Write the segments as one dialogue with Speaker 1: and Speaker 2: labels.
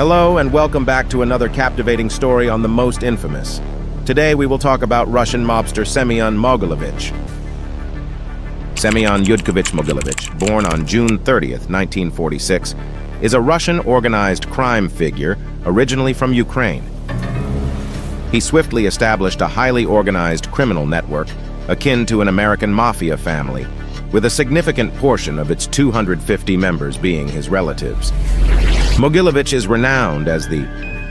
Speaker 1: Hello and welcome back to another captivating story on the most infamous. Today we will talk about Russian mobster Semion Mogilevich. Semion Yudkovich Mogilevich, born on June 30th, 1946, is a Russian organized crime figure originally from Ukraine. He swiftly established a highly organized criminal network akin to an American Mafia family, with a significant portion of its 250 members being his relatives. Mogilevich is renowned as the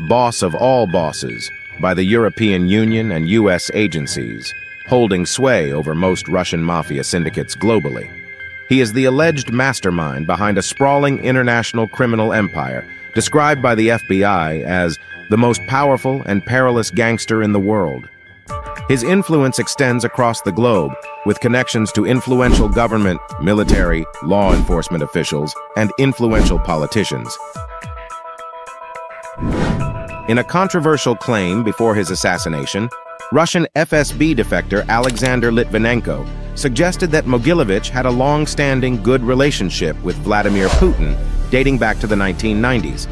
Speaker 1: boss of all bosses by the European Union and U.S. agencies, holding sway over most Russian Mafia syndicates globally. He is the alleged mastermind behind a sprawling international criminal empire, described by the FBI as the most powerful and perilous gangster in the world. His influence extends across the globe, with connections to influential government, military, law enforcement officials, and influential politicians. In a controversial claim before his assassination, Russian FSB defector Alexander Litvinenko suggested that Mogilevich had a long-standing good relationship with Vladimir Putin dating back to the 1990s.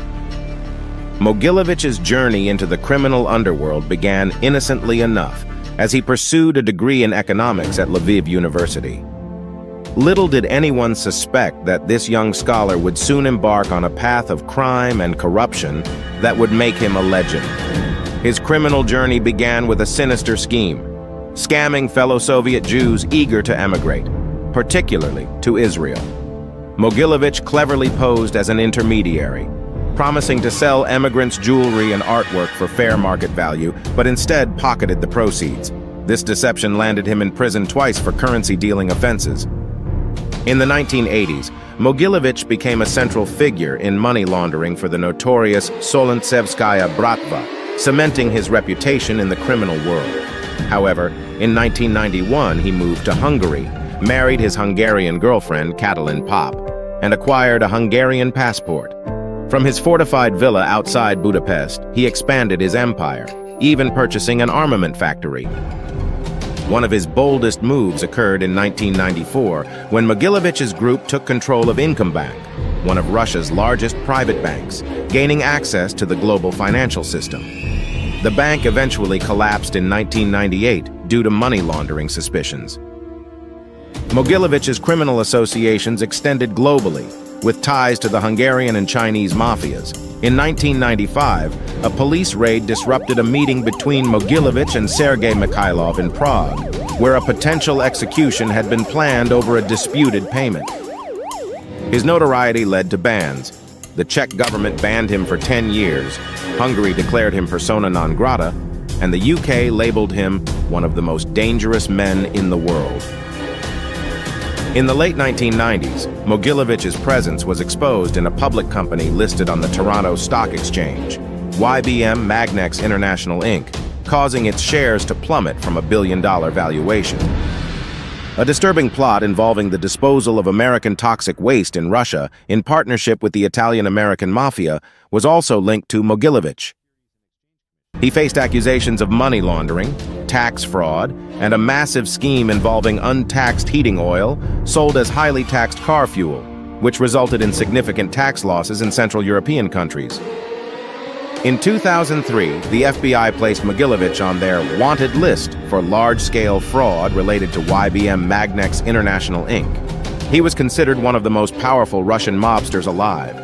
Speaker 1: Mogilevich's journey into the criminal underworld began innocently enough, as he pursued a degree in economics at Lviv University. Little did anyone suspect that this young scholar would soon embark on a path of crime and corruption that would make him a legend. His criminal journey began with a sinister scheme, scamming fellow Soviet Jews eager to emigrate, particularly to Israel. Mogilevich cleverly posed as an intermediary, promising to sell emigrants jewelry and artwork for fair market value, but instead pocketed the proceeds. This deception landed him in prison twice for currency-dealing offenses. In the 1980s, Mogilevich became a central figure in money laundering for the notorious Solontsevskaya Bratva, cementing his reputation in the criminal world. However, in 1991, he moved to Hungary, married his Hungarian girlfriend, Katalin Pop, and acquired a Hungarian passport. From his fortified villa outside Budapest, he expanded his empire, even purchasing an armament factory. One of his boldest moves occurred in 1994, when Mogilevich's group took control of Inkombank, one of Russia's largest private banks, gaining access to the global financial system. The bank eventually collapsed in 1998 due to money laundering suspicions. Mogilevich's criminal associations extended globally, with ties to the Hungarian and Chinese mafias. In 1995, a police raid disrupted a meeting between Mogilevich and Sergei Mikhailov in Prague, where a potential execution had been planned over a disputed payment. His notoriety led to bans. The Czech government banned him for 10 years, Hungary declared him persona non grata, and the UK labeled him one of the most dangerous men in the world. In the late 1990s, Mogilevich's presence was exposed in a public company listed on the Toronto Stock Exchange, YBM Magnex International Inc., causing its shares to plummet from a billion-dollar valuation. A disturbing plot involving the disposal of American toxic waste in Russia in partnership with the Italian-American Mafia was also linked to Mogilevich. He faced accusations of money laundering, tax fraud, and a massive scheme involving untaxed heating oil sold as highly taxed car fuel, which resulted in significant tax losses in Central European countries. In 2003, the FBI placed Mogilevich on their wanted list for large-scale fraud related to YBM Magnex International Inc. He was considered one of the most powerful Russian mobsters alive.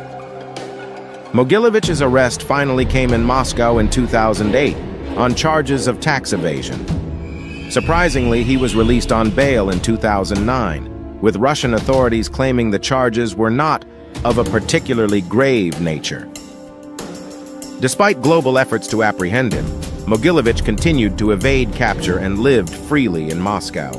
Speaker 1: Mogilevich's arrest finally came in Moscow in 2008 on charges of tax evasion. Surprisingly, he was released on bail in 2009, with Russian authorities claiming the charges were not of a particularly grave nature. Despite global efforts to apprehend him, Mogilevich continued to evade capture and lived freely in Moscow.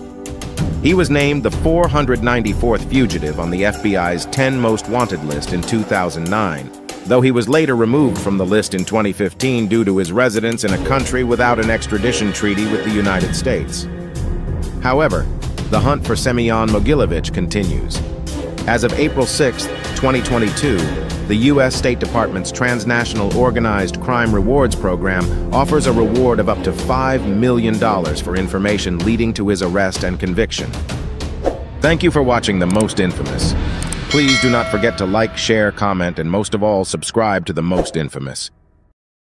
Speaker 1: He was named the 494th fugitive on the FBI's 10 Most Wanted list in 2009, though he was later removed from the list in 2015 due to his residence in a country without an extradition treaty with the United States. However, the hunt for Semion Mogilevich continues. As of April 6, 2022, the U.S. State Department's Transnational Organized Crime Rewards Program offers a reward of up to $5 million for information leading to his arrest and conviction. Thank you for watching The Most Infamous. Please do not forget to like, share, comment, and most of all, subscribe to the most infamous.